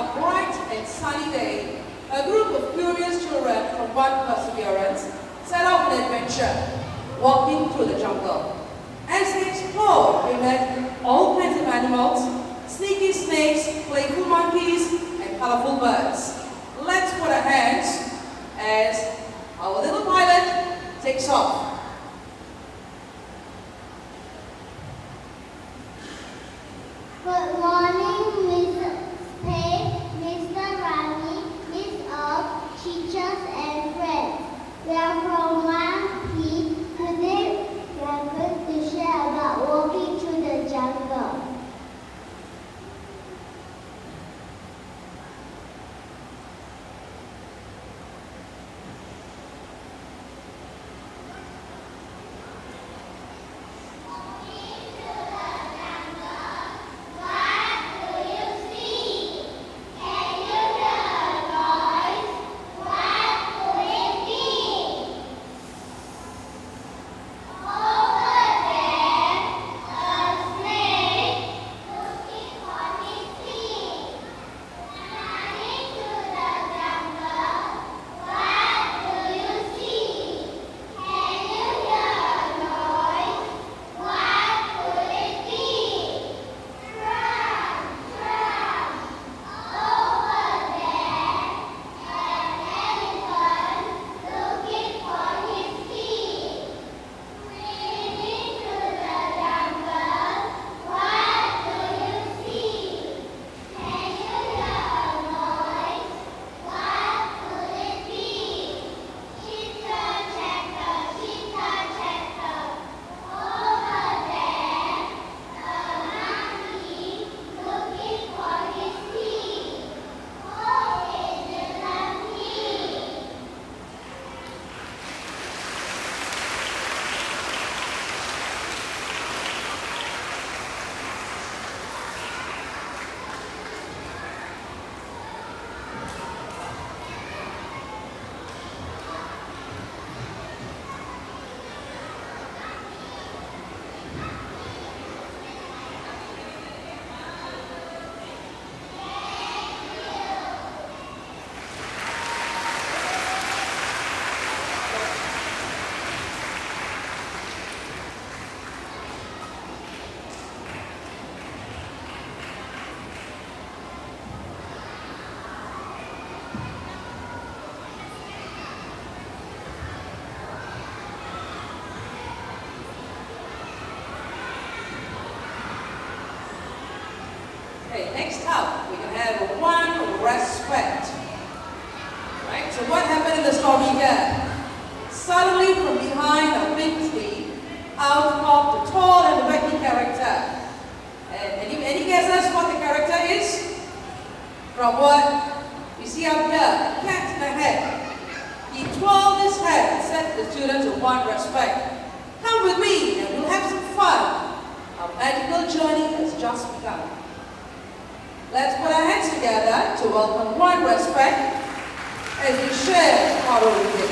a bright and sunny day, a group of curious children from one Perseverance set off on an adventure, walking through the jungle. As they explored, they met all kinds of animals, sneaky snakes, playful monkeys, and colorful birds. Let's put our hands as our little pilot takes off. Good morning, Mr. Pei, Mr. Rani, Miss Earth, teachers and friends. We are from 1P. Today we are going to share about walking through the jungle. Okay, next up, we can have one respect. Right, so what happened in the story here? Suddenly from behind a big tree, out popped a tall and wacky character. And any guesses what the character is? From what you see up here, a cat in the head. He twirled his head and said to the students of one respect, "Come with me and we'll have some fun. Our magical journey has just begun." Let's put our hands together to welcome one respect as we share our origin.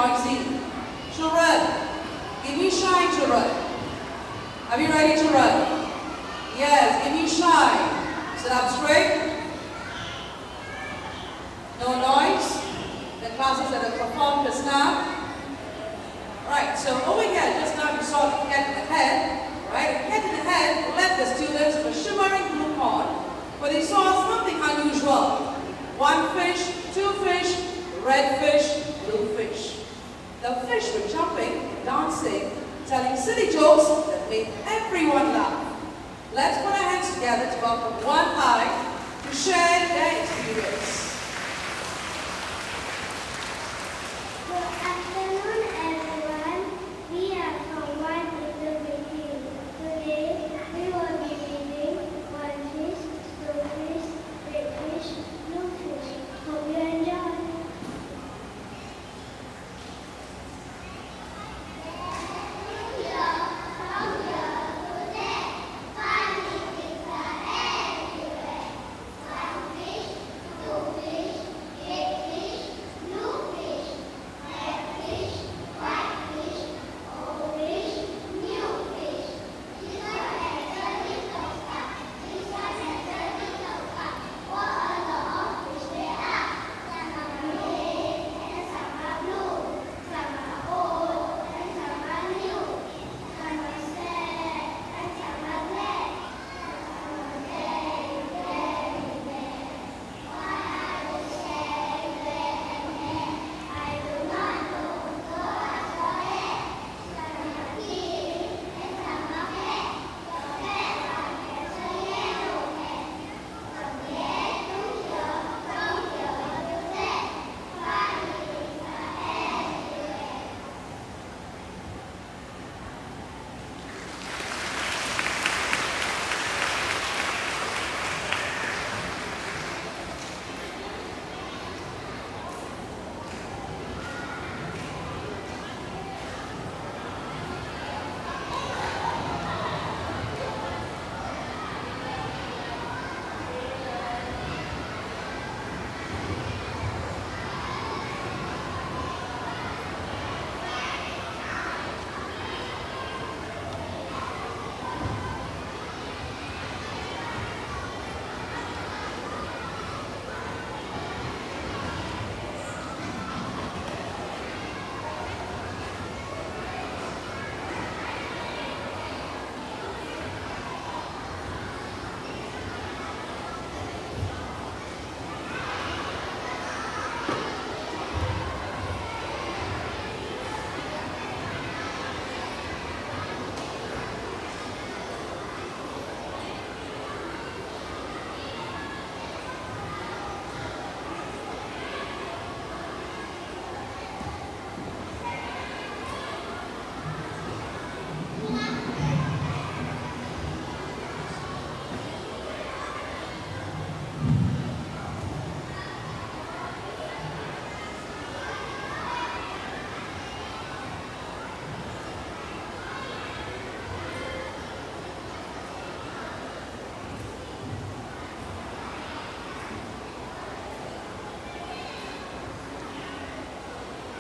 noisy. Children, give me shine, children. Are we ready to run? Yes, give me shine. Sit up straight. No noise. The classes that have performed just now. Right, so over here, just now you saw the cat in the head. Right, the cat in the head led the students to a shimmering blue pond where they saw something unusual. One fish, two fish, red fish, blue fish. The fish were jumping, dancing, telling silly jokes that made everyone laugh. Let's put our hands together to welcome one eye to share their experience. Good afternoon, everyone. We are from One Little Baby. Today, we will be reading One Fish, Two Fish, Red Fish, Blue Fish. Hope you enjoy.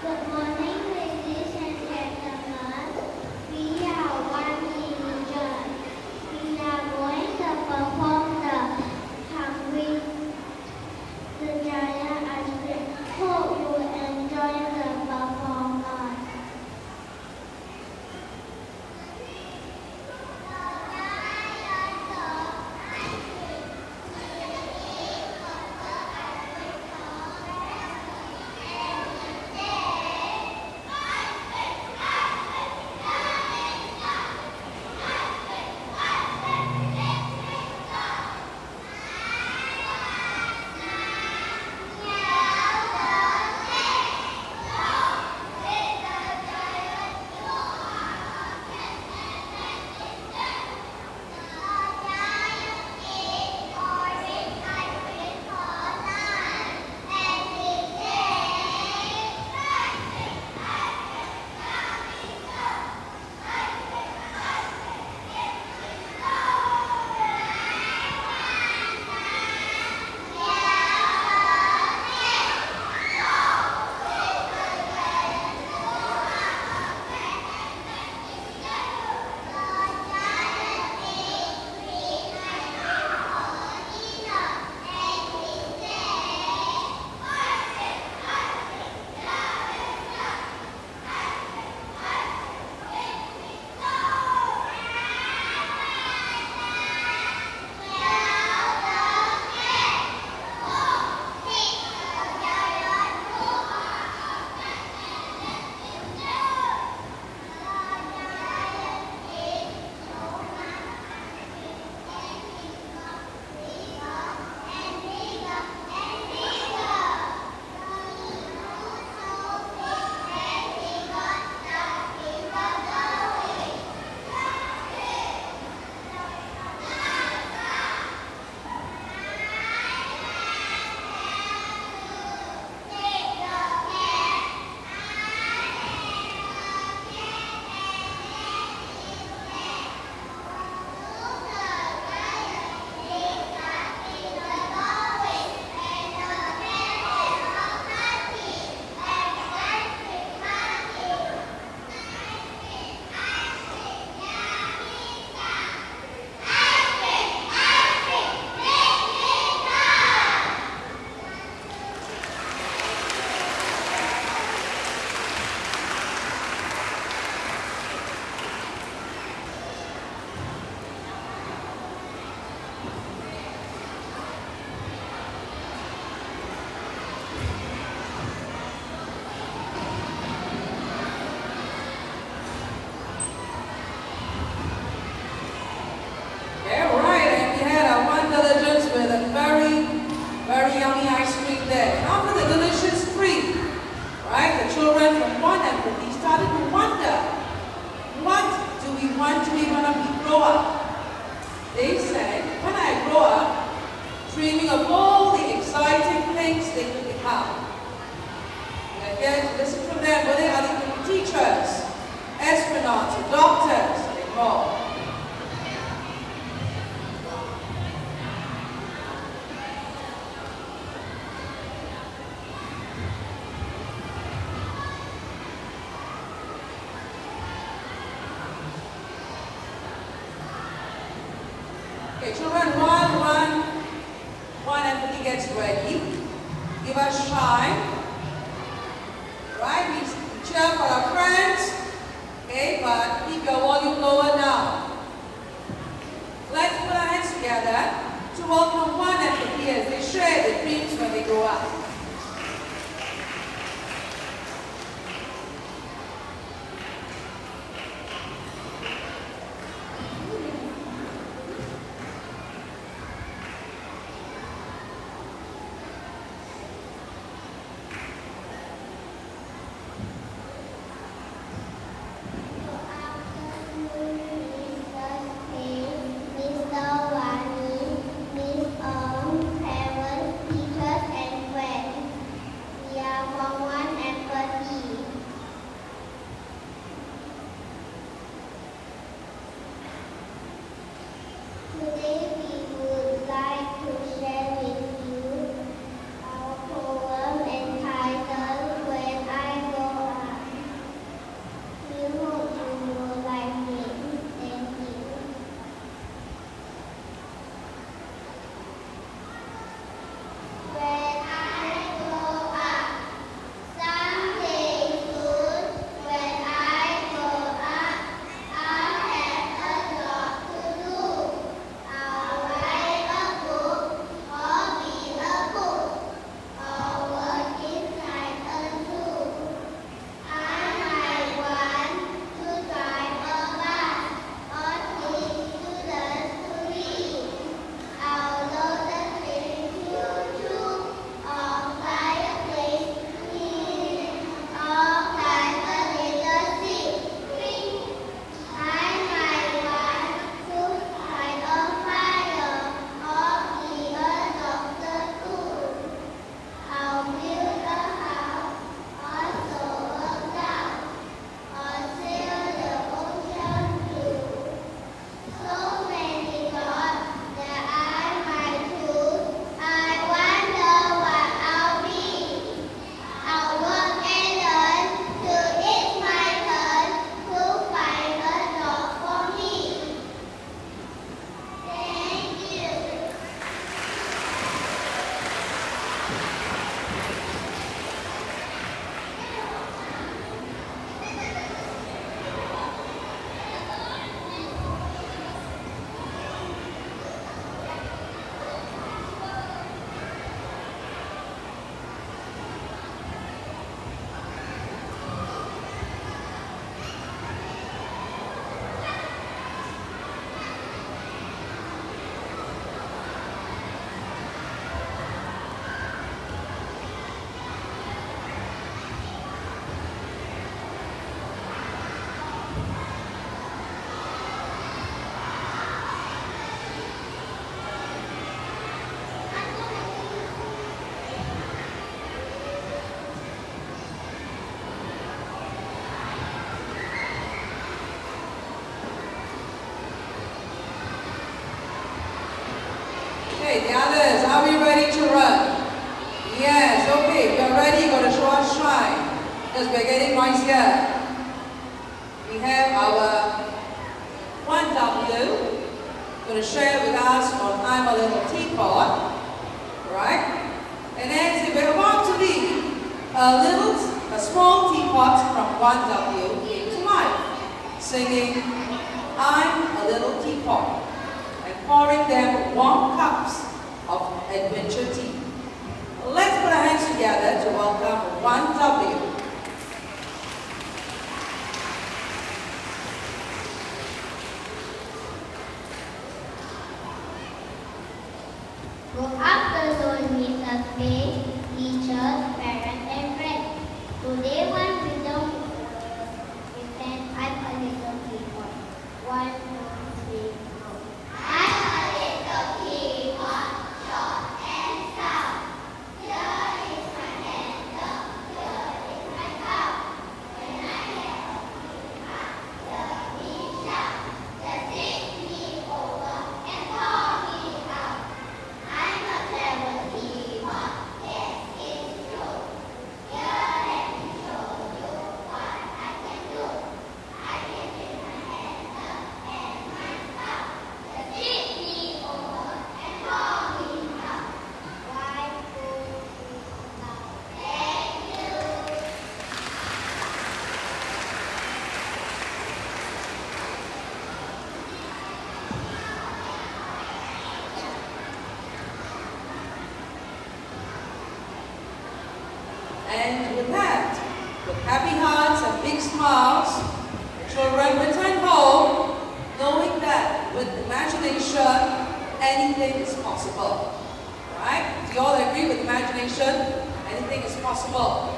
Good morning, ladies and gentlemen. We are one religion. We are going to perform the hungry, the giant ice cream. Hope you enjoy the performance. to be when we grow up? They said, when I grow up, dreaming of all the exciting things they could become. And again, listen from them, whether they are teachers, astronauts, doctors, and more. Okay, children, while one entity gets ready, give us shine. Right? We cheer for our friends. Okay, but keep your volume lower now. Let's put our hands together to welcome one entity as they share their dreams when they grow up. Today we would like to share with you our poem entitled When I Grow Up. We hope you will like it. Thank you. When I grow up, someday soon, when I grow up, I'll have a job to do. I'll write a book or be a cook or work inside a zoo. I might want to drive a bus or teach students to read. I'll load the train choo-choo or fly a plane or plant a little seed. I might want to fight a fire or be a doctor too. I'll build a house or sew a gown or sail the ocean blue. So many thoughts that I might choose. I wonder what I'll be. I'll work and learn till it's my turn to find a job for me. Thank you. Okay, the others, are we ready to run? Yes, okay, we are ready, you're going to show us shine. Because we're getting noisier. We have our 1W, going to share with us on I'm a Little Teapot. Right? And then say we're about to leave a small teapot from 1W into life. Singing, I'm a little teapot. And pouring them warm cups of adventure tea. Let's put our hands together to welcome 1W. Good afternoon, Mrs. Pei, teachers, parents, and friends. Today, one wisdom is that I'm a little teapot. One happy hearts and big smiles, children return home knowing that with imagination, anything is possible. Right? Do you all agree with imagination? Anything is possible.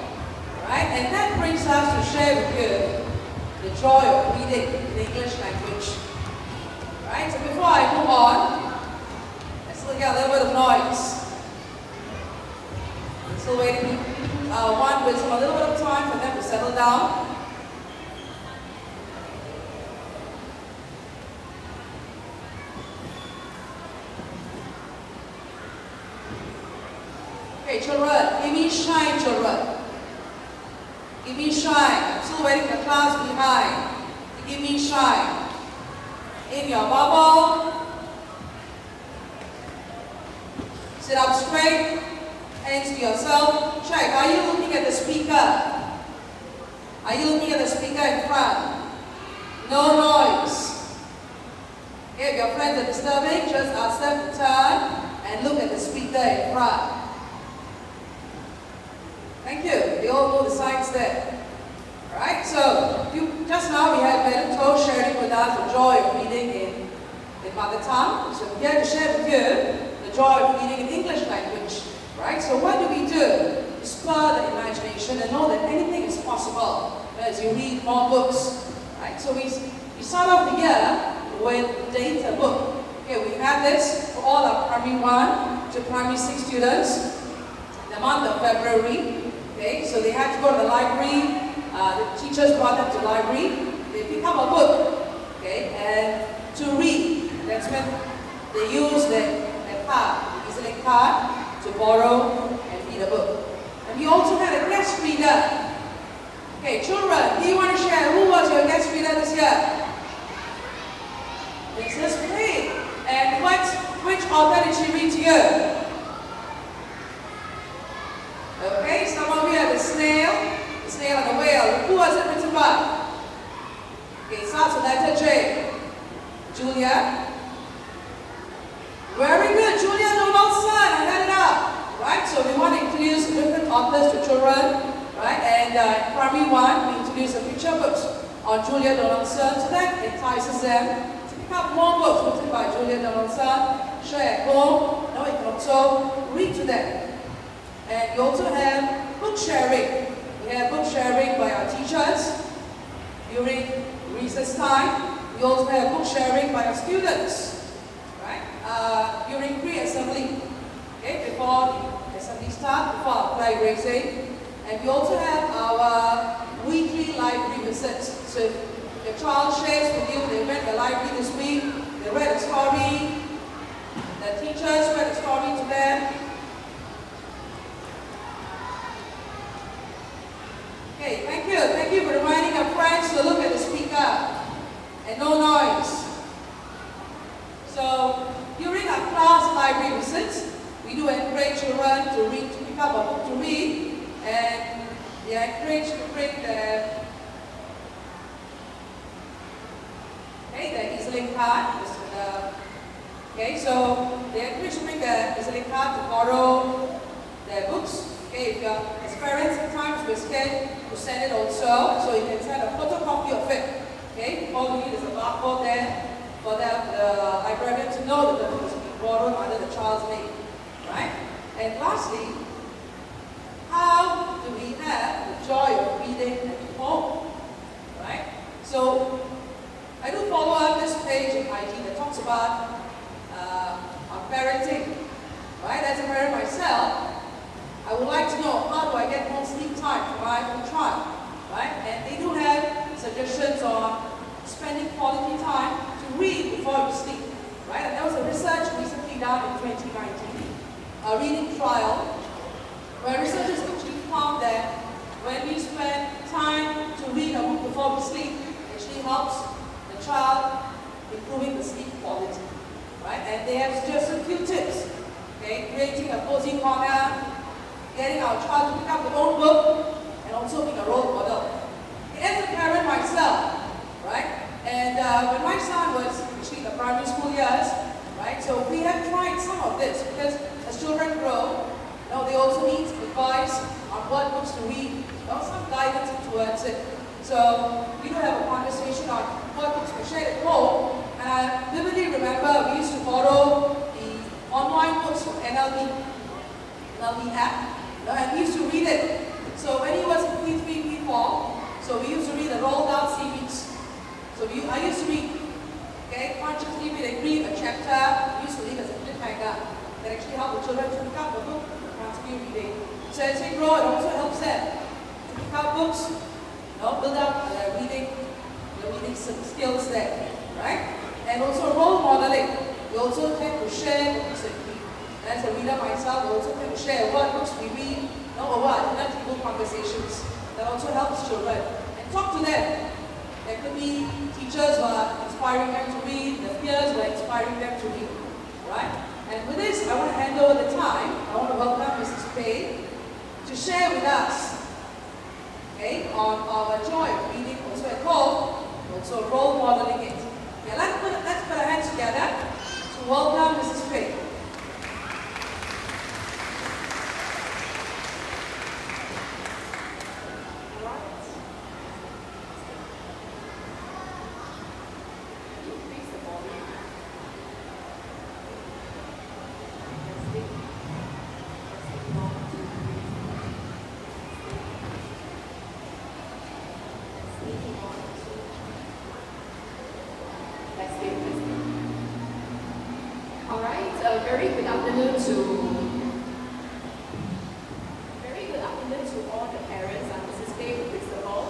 Right? And that brings us to share with you the joy of reading in the English language. Right? So before I move on, I still get a little bit of noise. I'm still waiting one with a little bit of time for them to settle down. Okay, children, give me shine, children. Give me shine. I'm still waiting for class behind. Give me shine. In your bubble. Sit up straight. Hands to yourself. Check. Are you looking at the speaker? Are you looking at the speaker in front? No noise. If your friends are disturbing, just ask them to turn and look at the speaker in front. Thank you. We all know the signs there. Alright, so just now we had Madam To sharing with us the joy of reading in mother tongue. So we had to share with you the joy of reading in English language. Right? So what do we do to spur the imagination and know that anything is possible as you read more books? Right? So we start off the year with data book. Okay, we have this for all our primary 1 to primary 6 students in the month of February. Okay, so they had to go to the library. The teachers brought them to the library. They pick up a book, okay, and to read. That's when they use their card, the EasyLink card, to borrow and read a book. And we also had a guest reader. Okay, children, do you want to share who was your guest reader this year? Mrs. Pei. And which author did she read to you? Okay, some of you have the snail and the whale. Who was it written by? Okay, starts with letter J. Julia. Very good, Julia Donaldson. I had it up. Right, so we want to introduce different authors to children. Right, and primary 1, we introduce a picture books on Julia Donaldson, so that entices them to pick up more books written by Julia Donaldson, share at home. Now you can also read to them. And we also have book sharing. We have book sharing by our teachers during recess time. We also have book sharing by our students, right? During pre-assembly, okay, before the assembly starts, before our flag raising. And we also have our weekly library visits. So if your child shares with you, they went to the library this week, they read a story, the teachers read a story to them. Okay, thank you. Thank you for reminding our friends to look at the speaker and no noise. So during our class library visits, we do encourage children to read, to pick up a book to read, and they are encouraged to bring their EasyLink card. Okay, so they are encouraged to bring their EasyLink card to borrow their books. Okay, if as parents at times we're scared to send it also, so you can send a photocopy of it. Okay, all we need is a barcode there for the librarian to know that the book is being borrowed under the child's name. Right? And lastly, how do we have the joy of reading at home? Right? So I do follow up this page in IG that talks about our parenting. Right? As a parent myself, I would like to know, how do I get more sleep time for my own child? Right? And they do have suggestions on spending quality time to read before you sleep. Right? And there was a research recently done in 2019, a reading trial, where researchers actually found that when we spend time to read a book before we sleep, it actually helps the child improving the sleep quality. Right? And they have just a few tips. Okay? Creating a cozy corner, getting our child to pick up their own book, and also being a role model. As a parent myself, right? And when my son was actually in the primary school years, right? So we have tried some of this because as children grow, they also need advice on what books to read some guidance towards it. So we do have a conversation on what books we shared at home. And I vividly remember we used to borrow the online books from NLB app, and we used to read it. So when he was in P3, P4, so we used to read the roll down series. So I used to read, okay, consciously read a chapter. We used to read as a cliffhanger that actually helped the children to pick up the book and continue reading. So as they grow, it also helps them to pick up books, build up their reading skills there, right? And also role modeling. We also tend to share the books that we read. And as a reader myself, we also tend to share what books we read over our dinner table conversations. That also helps children. And talk to them. There could be teachers who are inspiring them to read, the peers who are inspiring them to read, right? And with this, I want to hand over the time. I want to welcome Mrs. Pei to share with us, okay, on our joy of reading also at home, also role modeling it. Okay, let's put our hands together to welcome Mrs. Pei. Very good afternoon to all the parents. I'm Mrs. Pei, principal.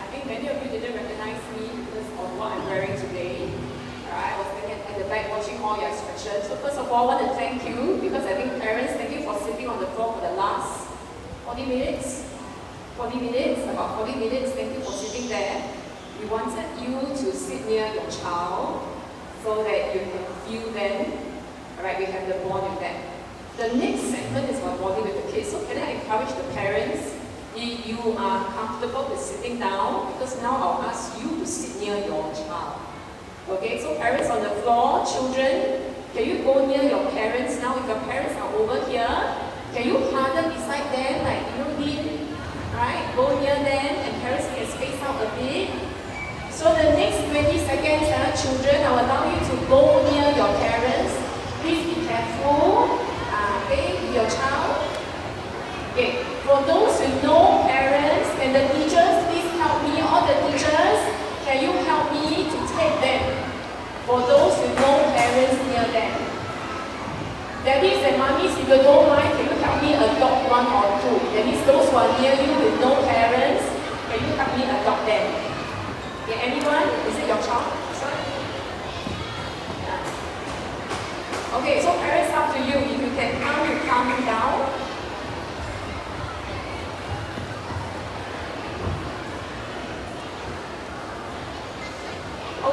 I think many of you didn't recognize me because of what I'm wearing today. Alright, I was standing at the back watching all your expressions. So first of all, I want to thank you because I think parents, thank you for sitting on the floor for the last 40 minutes. About 40 minutes, thank you for sitting there. We wanted you to sit near your child so that you can feel them. Alright, we have the bond with them. The next segment is about bonding with the kids. So can I encourage the parents, if you are comfortable with sitting down, because now I'll ask you to sit near your child. Okay, so parents on the floor, children, can you go near your parents now? If your parents are over here, can you huddle beside them, like lean, right? Go near them and parents can space out a bit. So the next 20 seconds, children, I will allow you to go near your parents. Please be careful, okay, with your child. Okay, for those with no parents and the teachers, please help me, all the teachers, can you help me to take them? For those with no parents near them. Daddies and mummies, if you don't mind, can you help me adopt one or two? That means those who are near you with no parents, can you help me adopt them? Okay, anyone? Is it your child? Okay, so parents, up to you. If you can count, you calm him down.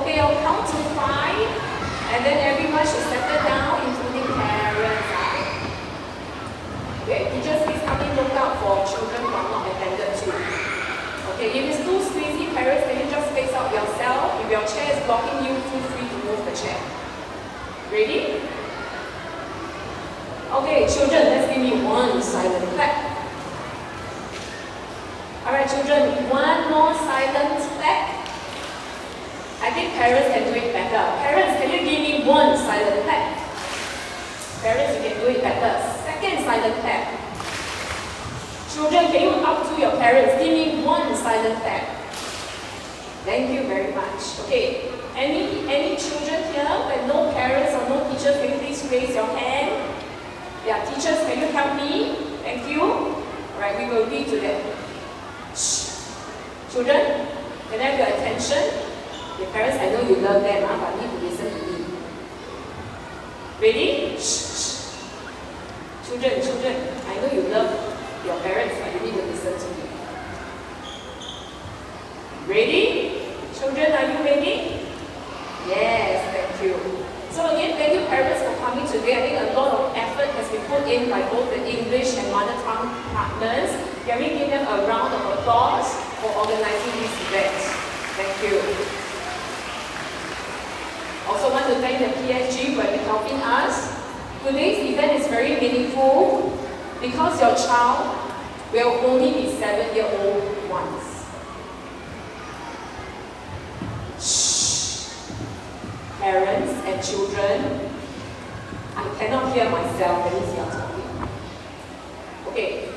Okay, I'll count to 5, and then everyone should settle down, including parents. Okay, teachers, please come in, look out for children who are not attended to. Okay, if it's too squeezy, parents, can you just space out yourself? If your chair is blocking you, feel free to move the chair. Ready? Okay, children, let's give me one silent clap. Alright, children, one more silent clap. I think parents can do it better. Parents, can you give me one silent clap? Parents, you can do it better. Second silent clap. Children, can you up to your parents? Give me one silent clap. Thank you very much. Okay, any children here with no parents or no teachers, can you please raise your hand? Yeah, teachers, can you help me? Thank you. Alright, we will read to them. Shh. Children, can I have your attention? Your parents, I know you love them, but need to listen to me. Ready? Shh, shh. Children, I know you love your parents, but you need to listen to me. Ready? Children, are you ready? Yes, thank you. So again, thank you parents for coming today. I think a lot of effort has been put in by both the English and mother tongue partners. Can we give them a round of applause for organizing this event? Thank you. Also want to thank the PSG for helping us. Today's event is very meaningful because your child will only be 7-year-old once. Shh. Parents and children, I cannot hear myself when you are talking. Okay,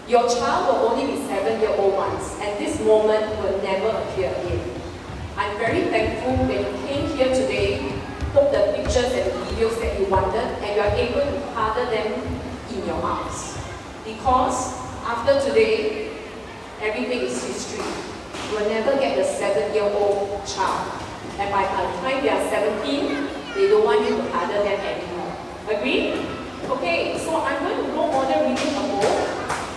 your child will only be 7-year-old once, and this moment will never appear again. I'm very thankful when you came here today, took the pictures and videos that you wanted, and you are able to gather them in your arms. Because after today, everything is history. You will never get a 7-year-old child. And by the time they are 17, they don't want you to gather them anymore. Agree? Okay, so I'm going to role model reading a book,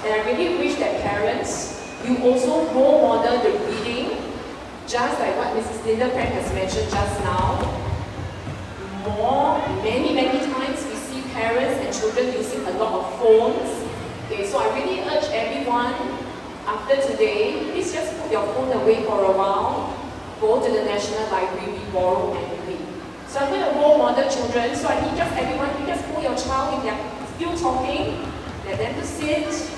and I really wish that parents, you also role model the reading, just like what Mrs. Linda Frank has mentioned just now. Many times we see parents and children using a lot of phones. Okay, so I really urge everyone, after today, please just put your phone away for a while, go to the National Library, borrow and read. So I'm going to role model children, so I need just everyone to just pull your child, if they're still talking, get them to sit,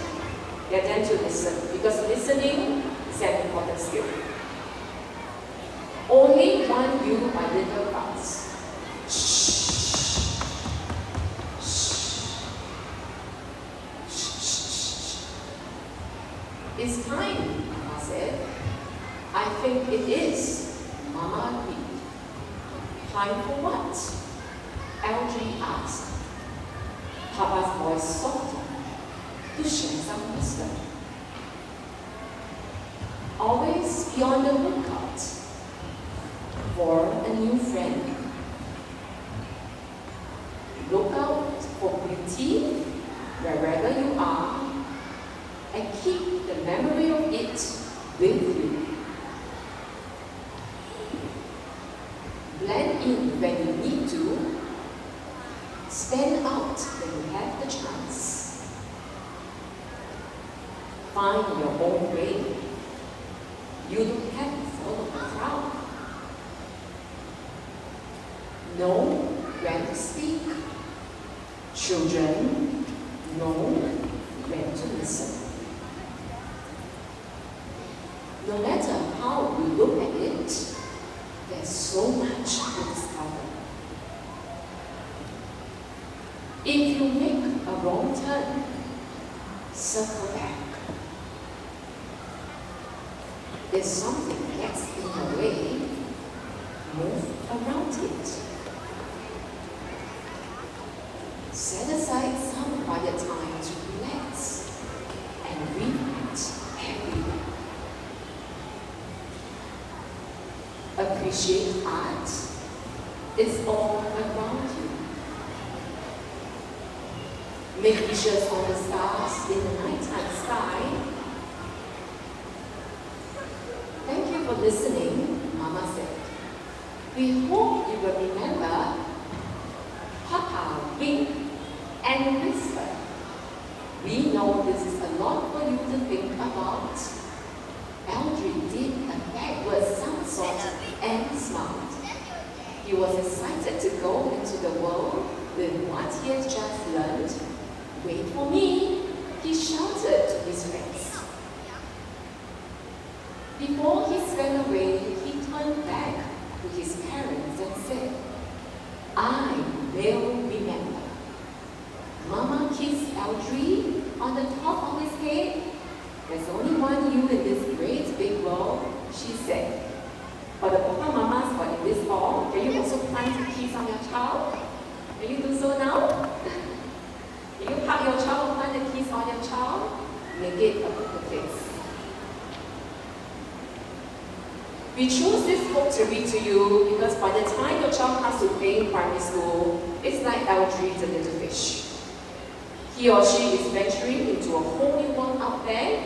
get them to listen, because listening is an important skill. Only one you by little crowds. It's time, Mama said. I think it is. Mama agreed. Time for what? Audrey asked. Papa's voice softened to share some wisdom. Always be on the lookout for a new friend. Look out for beauty wherever you are, and keep the memory of it with you. Blend in when you need to. Stand out when you have the chance. Find your own way. You don't have to follow the crowd. Know when to speak. Children, know when to listen. No matter how we look at it, there's so much to discover. If you make a wrong turn, circle back. If something gets in the way, move around it. Set aside some quiet time to relax and reflect every day. Appreciate art. It's all around you. Make wishes on the stars in the nighttime sky. Thank you for listening, Mama said. We hope you will remember Papa wink and whisper. We know this is a lot for you to think about. Audrey did a backward somersault and smiled. He was excited to go into the world with what he had just learned. Wait for me, he shouted to his friends. Before he swam away, he turned back to his parents and said, I will remember. Mama kissed Audrey on the top of his head. There's only one you in this great big world, she said. For the Papa Mamas who are in this hall, can you also plant a kiss on your child? Can you do so now? Can you hug your child, plant a kiss on your child? Make it a poker face. We choose this book to read to you because by the time your child comes to play in primary school, it's like Audrey the little fish. He or she is venturing into a whole new world out there.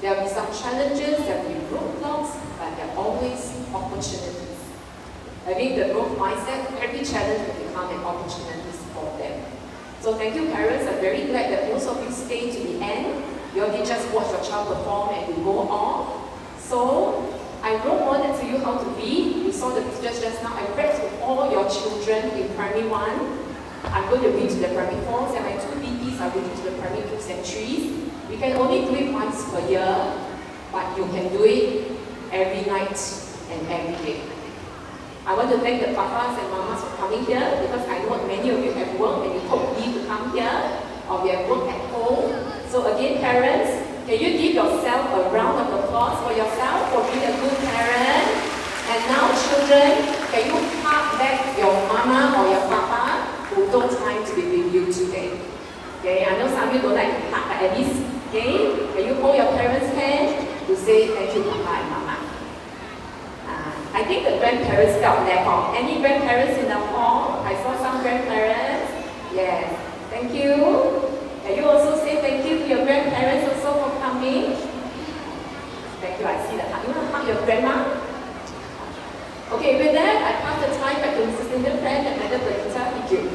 There will be some challenges, there will be roadblocks, but there are always opportunities. I think the growth mindset, every challenge will become an opportunity for them. So thank you parents, I'm very glad that most of you stayed to the end. You all did just watch your child perform and you go off. So I wrote more to you how to read. You saw the pictures just now. I read to all your children in primary 1. I'm going to read to the primary 4s, and my 2 BPs are reading to the primary 2s and 3s. We can only do it once per year, but you can do it every night and every day. I want to thank the papas and mamas for coming here because I know many of you have work and you told me to come here or you have work at home. So again, parents, can you give yourself a round of applause for yourself for being a good parent? And now children, can you hug back your mama or your papa who don't time to be with you today? Okay, I know some of you don't like to hug, but at least, okay, can you hold your parents' hand to say thank you, papa and mama? I think the grandparents felt that hall. Any grandparents in the hall? I saw some grandparents. Yes, thank you. Can you also say thank you to your grandparents also for coming? Thank you, I see the hug. You want to hug your grandma? Okay, with that, I pass the time back to Mrs. Linda Friend and Madam Benita. Thank you.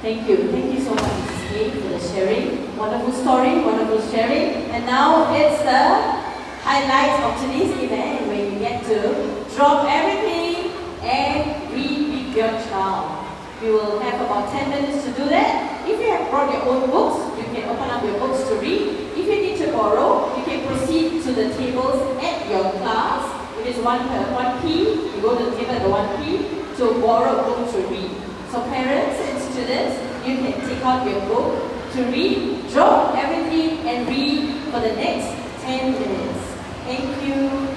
Thank you. Thank you so much, Mrs. Kay, for the sharing. Wonderful story, wonderful sharing. And now it's the highlight of today's event where you get to drop everything and read with your child. We will have about 10 minutes to do that. If you have brought your own books, you can open up your books to read. If you need to borrow, you can proceed to the tables at your class. It is 1P. You go to the table at the 1P to borrow a book to read. So parents and students, you can take out your book to read, drop everything and read for the next 10 minutes. Thank you.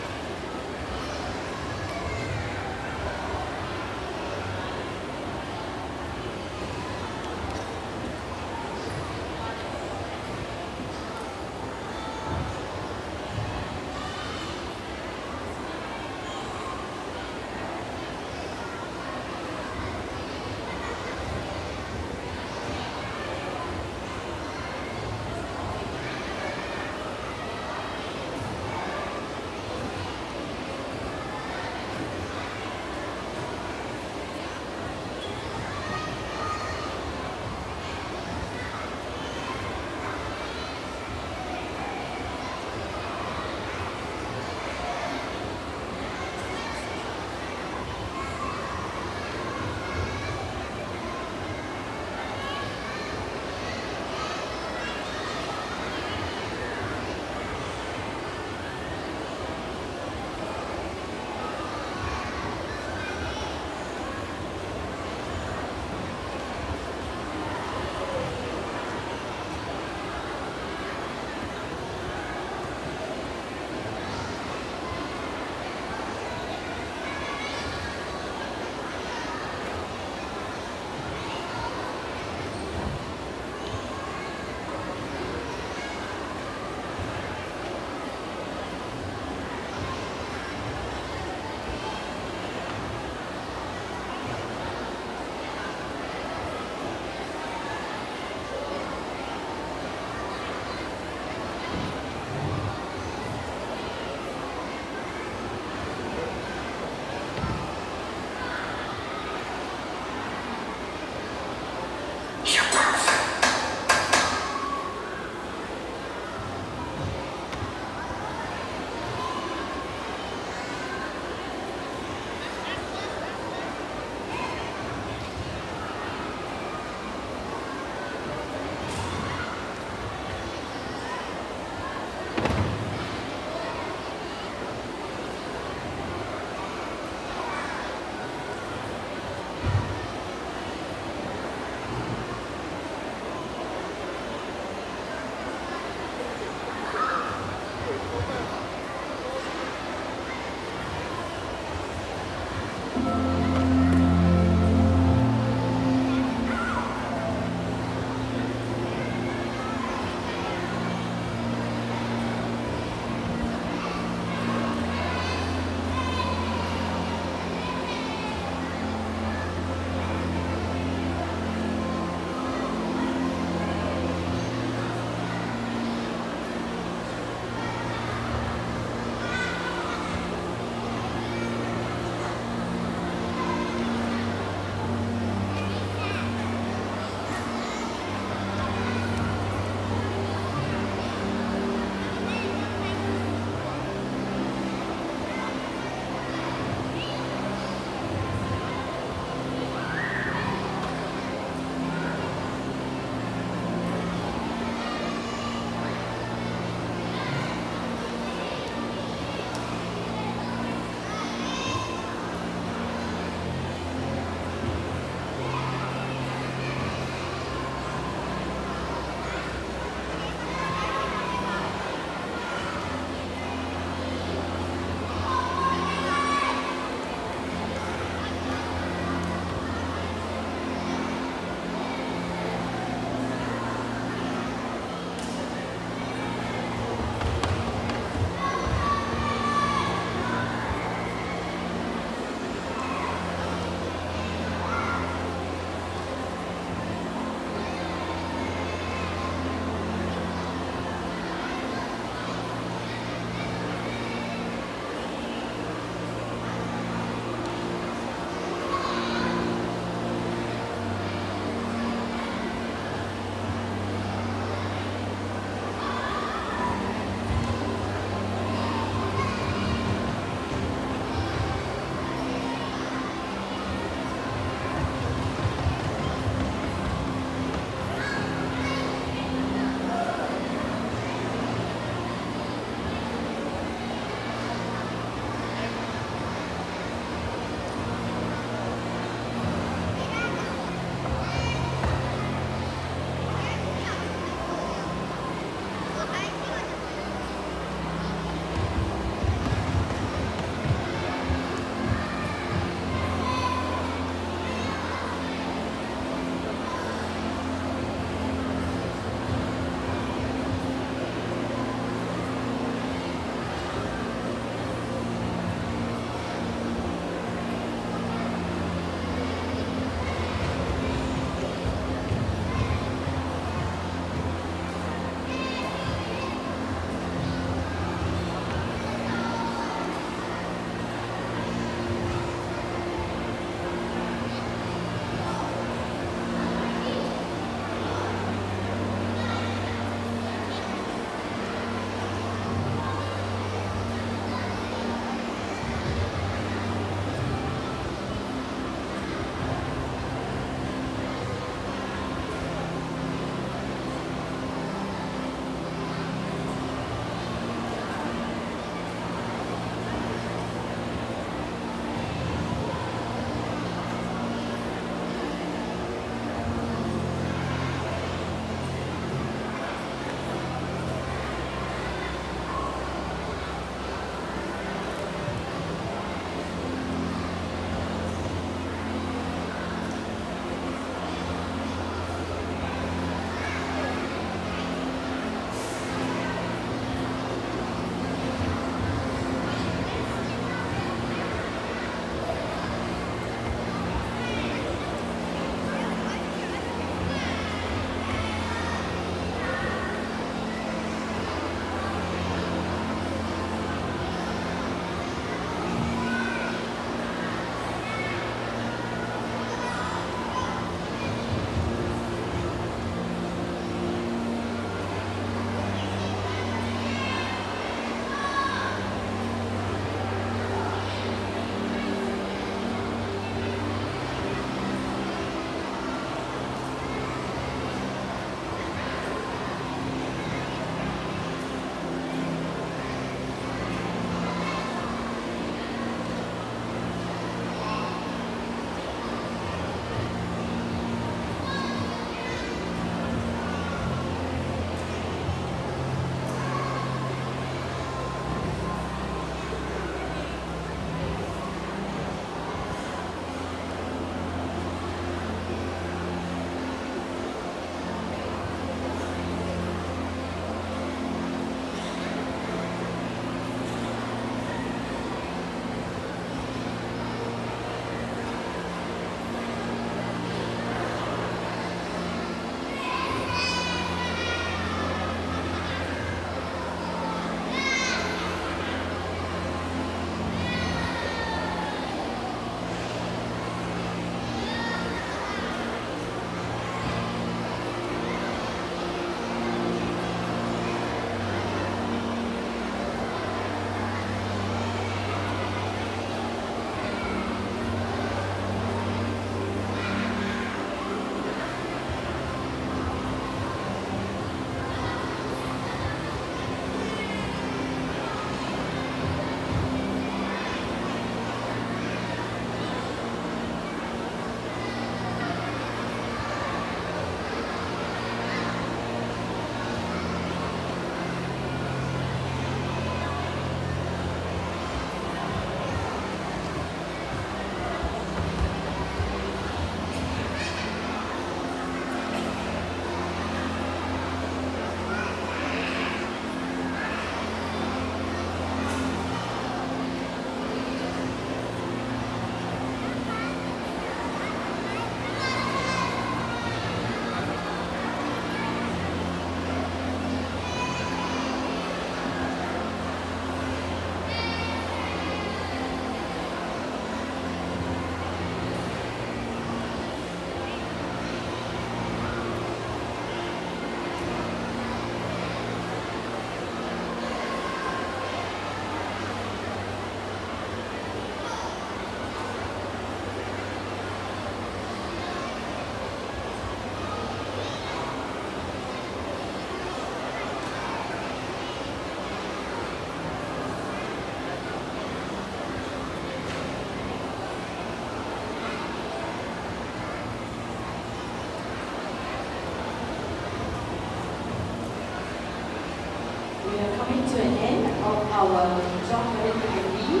to an end of our job activity.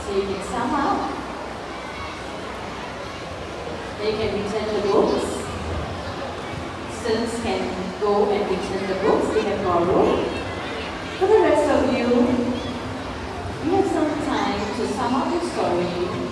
So you can sum up. They can return the books. Students can go and return the books they have borrowed. For the rest of you, you have some time to sum up your story.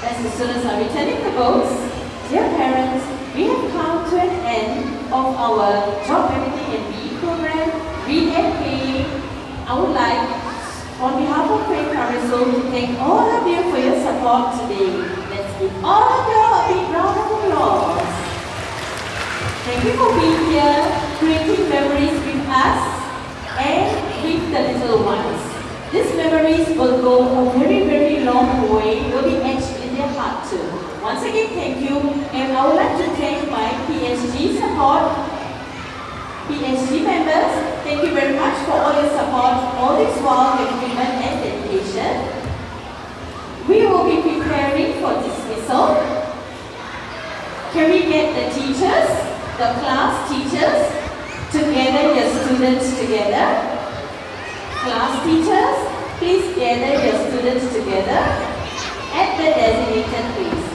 As the students are returning the books, dear parents, we have come to an end of our Job Everything and Be program, Read and Pay. I would like, on behalf of Faith Carousel, to thank all of you for your support today. Let's give all of you a big round of applause. Thank you for being here, creating memories with us and with the little ones. These memories will go a very, very long way, will be etched in their heart too. Once again, thank you, and I would like to thank my PSG support, PSG members. Thank you very much for all your support, all this while, your commitment and dedication. We will be preparing for dismissal. Can we get the teachers, the class teachers, together, your students together? Class teachers, please gather your students together at the designated place.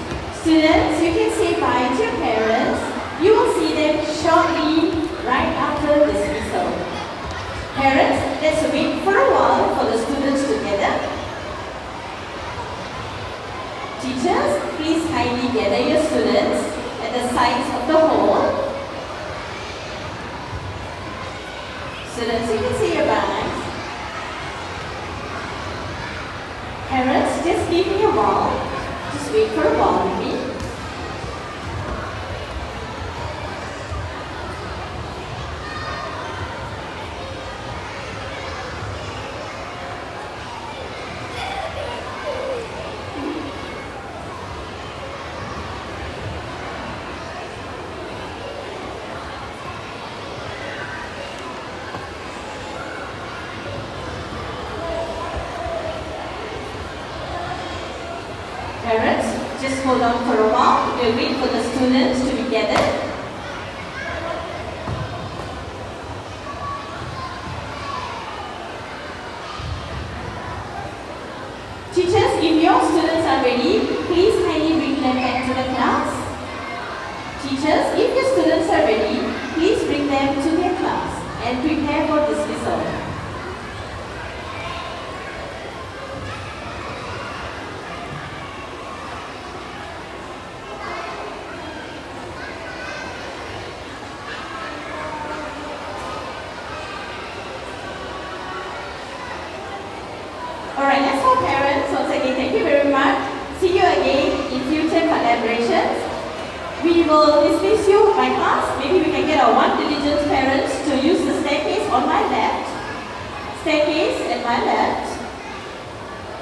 Students, you can say bye to your parents. You will see them shortly right after dismissal. Parents, let's wait for a while for the students together. Teachers, please kindly gather your students at the sides of the hall. Students, you can say your bye. Parents, just give me a while. Just wait for a while with me. Parents, just hold on for a while. We'll wait for the students to be gathered. Teachers, if your students are ready, please kindly bring them back to the class. Teachers, if your students are ready, please bring them to their class and prepare for dismissal.